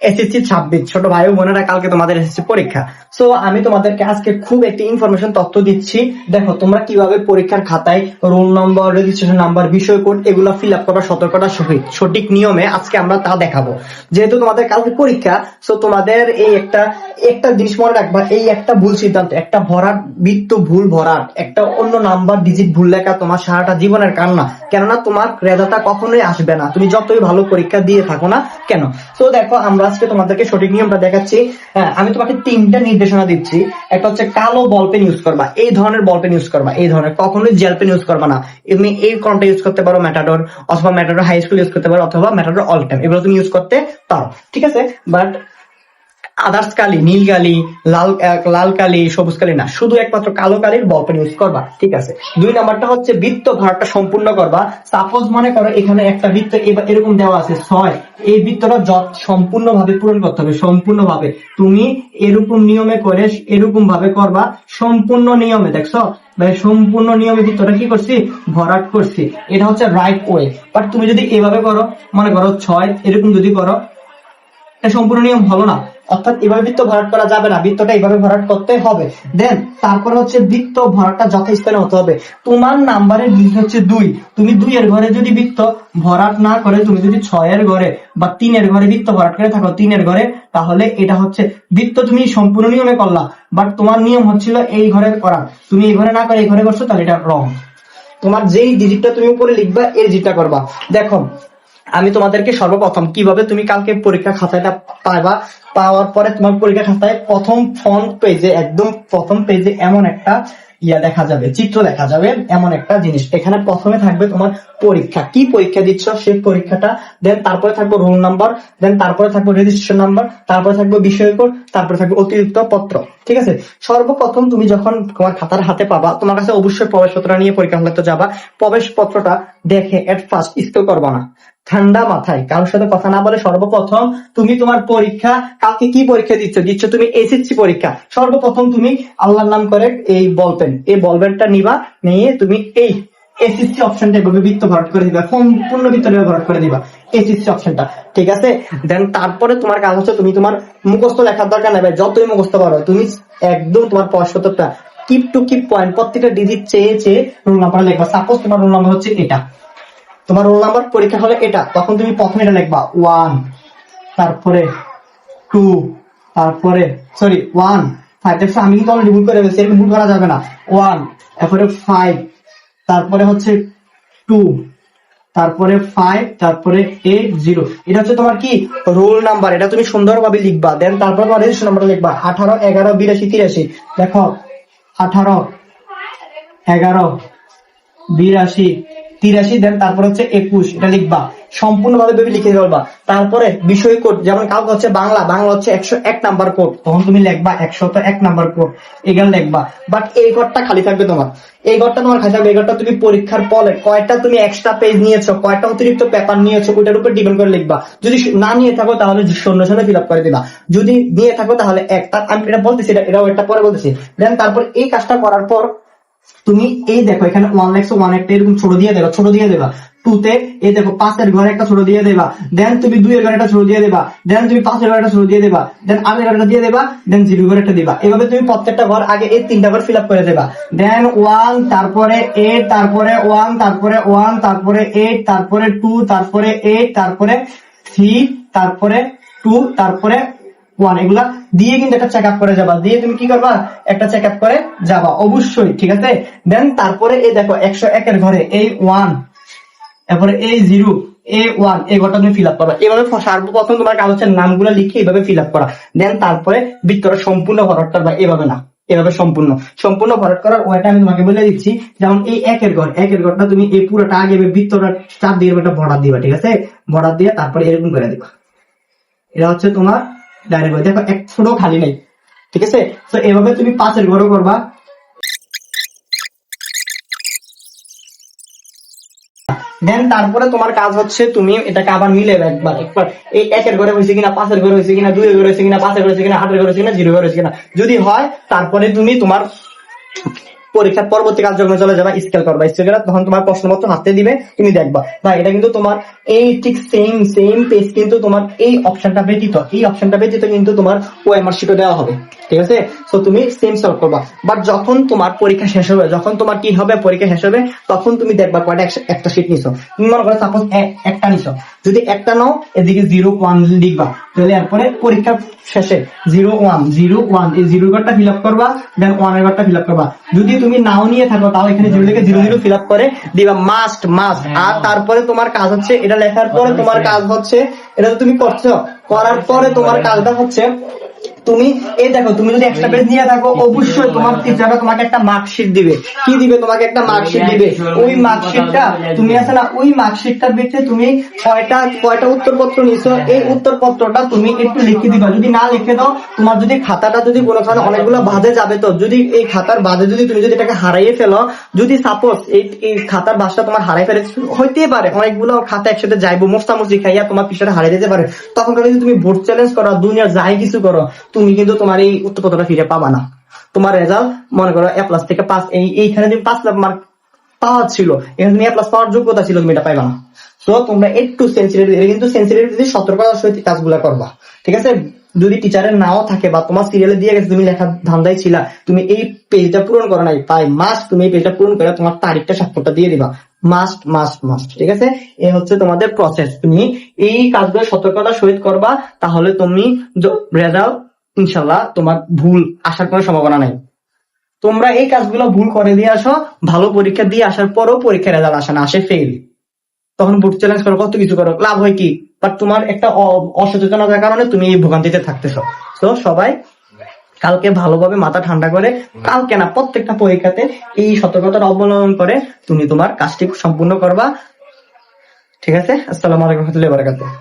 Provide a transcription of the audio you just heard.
SSC 26 ছোট ভাই ও বোনেরা, কালকে তোমাদের এসএসসি পরীক্ষা। সো আমি তোমাদেরকে আজকে খুব একটি ইনফরমেশন তথ্য দিচ্ছি। দেখো তোমরা কিভাবে পরীক্ষার খাতায় রোল নম্বর, রেজিস্ট্রেশন নাম্বার, বিষয় কোড এগুলো ফিল আপ করবা সতর্কতার সহিত সঠিক নিয়মে। আজকে আমরা তা দেখাবো। যেহেতু তোমাদের কালকে পরীক্ষা, সো তোমাদের এই একটা জিনিস মনে রাখবা, এই একটা ভুল সিদ্ধান্ত, একটা ভরাট বৃত্ত ভুল ভরাট, একটা অন্য নাম্বার ডিজিট ভুল লেখা তোমার সারাটা জীবনের কান্না। কেননা তোমার রেজাল্টটা কখনোই আসবে না, তুমি যতই ভালো পরীক্ষা দিয়ে থাকো না কেন। তো দেখো আমরা আজকে তোমাদেরকে সঠিক নিয়মটা দেখাচ্ছি। আমি তোমাকে 3টা নির্দেশনা দিচ্ছি। একটা হচ্ছে কালো বল পেন ইউজ করবা, এই ধরনের বল পেন ইউজ করবা, এই ধরনের, কখনোই জেল পেন ইউজ করবা না। তুমি এই কোনটা ইউজ করতে পারো, ম্যাটাডোর অথবা ম্যাটাডোর হাই স্কুল ইউজ করতে পারো, অথবা ম্যাটাডোর অল টাইম, এগুলো তুমি ইউজ করতে পারো, ঠিক আছে। বাট আদার্স কালি, নীল কালি, লাল কালি, সবুজ কালি না, শুধু একমাত্র কালো কালির বল পেন ইউজ করবা, ঠিক আছে। 2 নাম্বারটা হচ্ছে বৃত্ত ভরাটটা সম্পূর্ণ করবা। সাপোজ মনে করো এখানে একটা বৃত্ত এরকম দেওয়া আছে 6, এই বৃত্তটা সম্পূর্ণভাবে পূরণ করতে হবে, সম্পূর্ণভাবে তুমি এরকম নিয়মে করে এরকম ভাবে করবা, সম্পূর্ণ নিয়মে। দেখছো সম্পূর্ণ নিয়মে বৃত্তটা কি করছি, ভরাট করছি। এটা হচ্ছে রাইট ওয়ে। বাট তুমি যদি এভাবে করো, মনে করো 6 এরকম যদি করো, এটা সম্পূর্ণ নিয়ম হলো না। অর্থাৎ এভাবে বৃত্ত ভরাট করা যাবে না, বৃত্তটা এইভাবে ভরাট করতে হবে। দেন তারপরে হচ্ছে বৃত্ত ভরাটটা যথাস্থানে হতে হবে। তোমার নাম্বারের ডিজিট হচ্ছে 2, তুমি 2 এর ঘরে যদি বৃত্ত ভরাট না করে, তুমি যদি 6 এর ঘরে বা 3 এর ঘরে বৃত্ত ভরাট করে থাকো, 3 এর ঘরে, তাহলে এটা হচ্ছে বৃত্ত তুমি সম্পূর্ণ নিয়মে করলা, বাট তোমার নিয়ম হচ্ছিল এই ঘরে করা, তুমি এই ঘরে না করে এই ঘরে করছো, তাহলে এটা রং। তোমার যেই ডিজিটটা তুমি উপরে লিখবা এই ডিজিটটা করবা। দেখো আমি তোমাদেরকে সর্বপ্রথম কিভাবে তুমি কালকে পরীক্ষা খাতাটা পাবা, পাওয়ার পরে তোমার পরীক্ষা খাতায় প্রথম ফ্রন্ট পেজে, একদম প্রথম পেজে এমন একটা দেখা যাবে, চিত্র দেখা যাবে, এমন একটা জিনিস। এখানে প্রথমে থাকবে তোমার পরীক্ষা, কি পরীক্ষা দিচ্ছ সেই পরীক্ষাটা, দেন তারপরে থাকবে রোল নাম্বার, দেন তারপরে থাকবে রেজিস্ট্রেশন নাম্বার, তারপরে থাকবে বিষয় কোড, তারপরে থাকবে অতিরিক্ত পত্র, ঠিক আছে। সর্বপ্রথম তুমি যখন তোমার খাতার হাতে পাবা, তোমার কাছে অবশ্যই প্রবেশপত্র নিয়ে পরীক্ষা হলে যাবা। প্রবেশপত্রটা দেখে এট ফার্স্ট স্কেল করবা না, ঠান্ডা মাথায় কারোর সাথে কথা না বলে সর্বপ্রথম তুমি তোমার পরীক্ষা, কালকে কি পরীক্ষা দিচ্ছ তুমি এসএসসি পরীক্ষা, সর্বপ্রথম তুমি আল্লাহর নাম করে এই বল পেন, এই বল পেনটা নিবা, নিয়ে তুমি এই এসএসসি অপশনটা এভাবে বৃত্ত ভরাট করে দিবা, সম্পূর্ণ বৃত্ত ভরাট করে দিবা এসএসসি অপশনটা, ঠিক আছে। দেন তারপরে তোমার কাজ হচ্ছে, তুমি তোমার মুখস্থ লেখার দরকার নেবে, যতই মুখস্থ পারো তুমি একদম তোমার প্রশ্নটা কিপ টু কিপ পয়েন্ট, প্রত্যেকটা ডিজিট চেয়ে চেয়ে রোল নাম্বার লিখবা। সাপোজ তোমার রোল নাম্বার হচ্ছে এটা, তোমার রোল নাম্বার পরীক্ষা হলে এটা, তখন তুমি প্রথমে এটা লিখবা 1, তারপরে 2, তারপরে 1 5, দেখছো আমি কিন্তু অলরেডি ভুল করে ফেলছি, এরকম ভুল করা যাবে না। 1, তারপরে 5, তারপরে হচ্ছে 2, তারপরে 5, তারপরে 8 0। এটা হচ্ছে তোমার কি রোল নাম্বার, এটা তুমি সুন্দরভাবে লিখবা। দেন তারপর তোমার রেজিস্ট্রেশন নাম্বার লিখবা 18 11 82 83। দেখো 18 11 82 83, দেন তারপর হচ্ছে 21, এটা লিখবা সম্পূর্ণভাবে লিখে ফেলবা। তারপরে বিষয় কোড, যেমন কাউকে হচ্ছে বাংলা হচ্ছে 101 নাম্বার কোড, তখন তুমি লিখবা 101 নাম্বার কোড, এগুলো লিখবা। বাট এই ঘরটা খালি থাকবে তোমার, এই ঘরটা তোমার খালি থাকবে। এই ঘরটা তুমি পরীক্ষার পরে কয়টা তুমি এক্সট্রা পেজ নিয়েছো, কয়টা অতিরিক্ত পেপার নিয়েছো, ওইটার উপর ডিপেন্ড করে লিখবা। যদি না নিয়ে থাকো তাহলে শূন্য ফিল আপ করে দিবা, যদি নিয়ে থাকো তাহলে একটা, আমি এটা বলতেছি, এটাও একটা পরে বলতেছি। দেন তারপর এই কাজটা করার পর তুমি এই দেখো এখানে 1 লেখছো, 1 একটা এরকম ছোট দিয়ে দেবা 2 তে, এই দেখো 5 এর ঘরে একটা ছোট দিয়ে দেবা, দেন তুমি 2 এর ঘরে একটা ছোট দিয়ে দেবা, দেন তুমি 5 এর ঘরে একটা ছোট দিয়ে দেবা, দেন 8 এর ঘরে দিয়ে দেবা, দেন 0 ঘরে একটা দিবা। এভাবে তুমি প্রত্যেকটা ঘর আগে এই 3টা ঘর ফিল আপ করে দেবা। দেন 1, তারপরে 8, তারপরে 1, তারপরে 1, তারপরে 8, তারপরে 2, তারপরে 8, তারপরে 3, তারপরে 2, তারপরে 1, এগুলা দিয়ে কিন্তু একটা চেক আপ করে যাবা, দিয়ে তুমি কি করবা, একটা চেক আপ করে যাবা অবশ্যই, ঠিক আছে। দেন তারপরে এই দেখো 101 এর ঘরে এই 1, তারপরে এই 0, এই 1, এই ঘরটা তুমি ফিল আপ করবা। এভাবে সর্বপ্রথম তোমার কাজ হচ্ছে নামগুলা লিখে এইভাবে ফিল আপ করা। দেন তারপরে বৃত্তটা সম্পূর্ণ ভরাট করবা, এভাবে না, এভাবে সম্পূর্ণ ভরাট করার ওইটা আমি তোমাকে বলে দিচ্ছি। যেমন এই 1 এর ঘরটা তুমি এই পুরোটা আগে বৃত্তটা চাপ দিয়ে একটা বর্ডার দিবা, ঠিক আছে, বর্ডার দিয়ে তারপরে এরকম করে দিবা। এটা হচ্ছে তোমার ডাইরেক্ট, দেখো এক ছোট খালি নেই, ঠিক আছে। তো এভাবে তুমি 5 এর ঘরও করবা। দেন তারপরে তোমার কাজ হচ্ছে তুমি এটাকে আবার মিলে একবার এই 1 এর ঘরে হয়েছে কিনা, 5 এর ঘরে হয়েছে কিনা, 2 এর ঘরে হয়েছে কিনা, 5 এর ঘরে হয়েছে কিনা, 8 এর ঘরে হয়েছে কিনা, 0 ঘরে হয়েছে কিনা, যদি হয় তারপরে তুমি তোমার পরীক্ষার পরবর্তী কার্যক্রমে চলে যাবা, স্কেল করবা, স্কেল করে তখন তোমার প্রশ্নপত্র হাতে দিবে, তুমি দেখবা ভাই এটা কিন্তু তোমার এই ঠিক সেম পেজ কিন্তু তোমার এই অপশনটা ব্যতীত কিন্তু তোমার ওএমআর শিটে দেওয়া হবে, ঠিক আছে। তো তুমি সেম সলভ করবা। বাট যখন তোমার পরীক্ষা শেষ হবে, যখন তোমার কি হবে, পরীক্ষা শেষ হবে, তখন তুমি দেখবা কয়টা একটা শিট নিছো। তুমি মনে করো সাপোজ একটা নিছো, যদি একটা নাও এদিকে 0-1 লিখবা, তাহলে এরপরে পরীক্ষা শেষে 0-1 এই 0 ঘরটা ফিল আপ করবা, দেন 1 এর ঘরটা ফিল আপ করবা। যদি তুমি নাও নিয়ে থাকো তাও এখানে 0 লিখে 0 ফিল আপ করে দিবা, মাস্ট। আর তারপরে তোমার কাজ হচ্ছে, এটা লেখার পরে তোমার কাজ হচ্ছে, এটা তো তুমি করছো, করার পরে তোমার কাজটা হচ্ছে তুমি এই দেখো, তুমি যদি এক্সট্রা পেজ নিয়ে থাকো, অবশ্যই তোমার টিচাররা তোমাকে একটা মার্কশিট দিবে। কি দিবে? তোমাকে একটা মার্কশিট দিবে। ওই মার্কশিটটা তুমি আছে না, ওই মার্কশিটটার ভিতরে তুমি কয়টা উত্তরপত্র নিছো, এই উত্তরপত্রটা তুমি একটু লিখে দিবা। যদি না লিখে দাও, তোমার যদি খাতাটা যদি কোনো কারণে অনেকগুলো বাদে যাবে, তো যদি এই খাতার বাদে যদি তুমি যদি এটাকে হারাইয়ে ফেলো, যদি সাপোজ এই খাতার বাসটা তোমার হারাই ফেলে, হইতেই পারে অনেকগুলো খাতা একসাথে যাইবো, মোস্তামুস্তি খাইয়া তোমার পিছনে হারিয়ে যেতে পারে। তখন যদি তুমি বোর্ড চ্যালেঞ্জ করো, দুনিয়ার যাই কিছু করো, তুমি কিন্তু তোমার এই উত্তরপত্রটা ফিরে পাবা না। তোমার রেজাল্ট মনে করো A+ থেকে 5, এইখানে তুমি 5 মার্ক পাওয়া ছিল, এখানে তুমি A+ পাওয়ার যোগ্যতা ছিল, তুমি এটা পাইবা না। তো তোমরা একটু সেন্সিটিভ, কিন্তু সেন্সিটিভ সতর্কতার সহিত কাজগুলো করবা, ঠিক আছে। যদি টিচারের নাও থাকে বা তোমার সিরিয়ালে দিয়ে গেছে, তুমি লেখার ধান্দায় ছিলা, তুমি এই পেজটা পূরণ করো নাই, তাই মাস্ট তুমি এই পেজটা পূরণ করে তোমার তারিখটা স্বাক্ষরটা দিয়ে দিবা, মাস্ট, ঠিক আছে। এ হচ্ছে তোমাদের প্রসেস। তুমি এই কাজগুলো সতর্কতার সহিত করবা, তাহলে তুমি রেজাল্ট ইনশাল্লাহ তোমার ভুল আসার কোনো সম্ভাবনা নাই। তোমরা এই কাজগুলো ভুল করে দিয়ে আসো, ভালো পরীক্ষা দিয়ে আসার পরও পরীক্ষার রেজাল্ট আসে না, আসে ফেল, তখন বোর্ড চ্যালেঞ্জ করো, কত কিছু করো, লাভ হয় কি? বাট তোমার একটা অসচেতনতার কারণে তুমি এই ভোগান্তিতে থাকতেছো। তো সবাই কালকে ভালোভাবে মাথা ঠান্ডা করে, কালকে না প্রত্যেকটা পরীক্ষাতে এই সতর্কতার অবলম্বন করে তুমি তোমার কাজটি সম্পূর্ণ করবা, ঠিক আছে। আসসালামু আলাইকুম ওয়া রাহমাতুল্লাহি ওয়া বারাকাতুহু।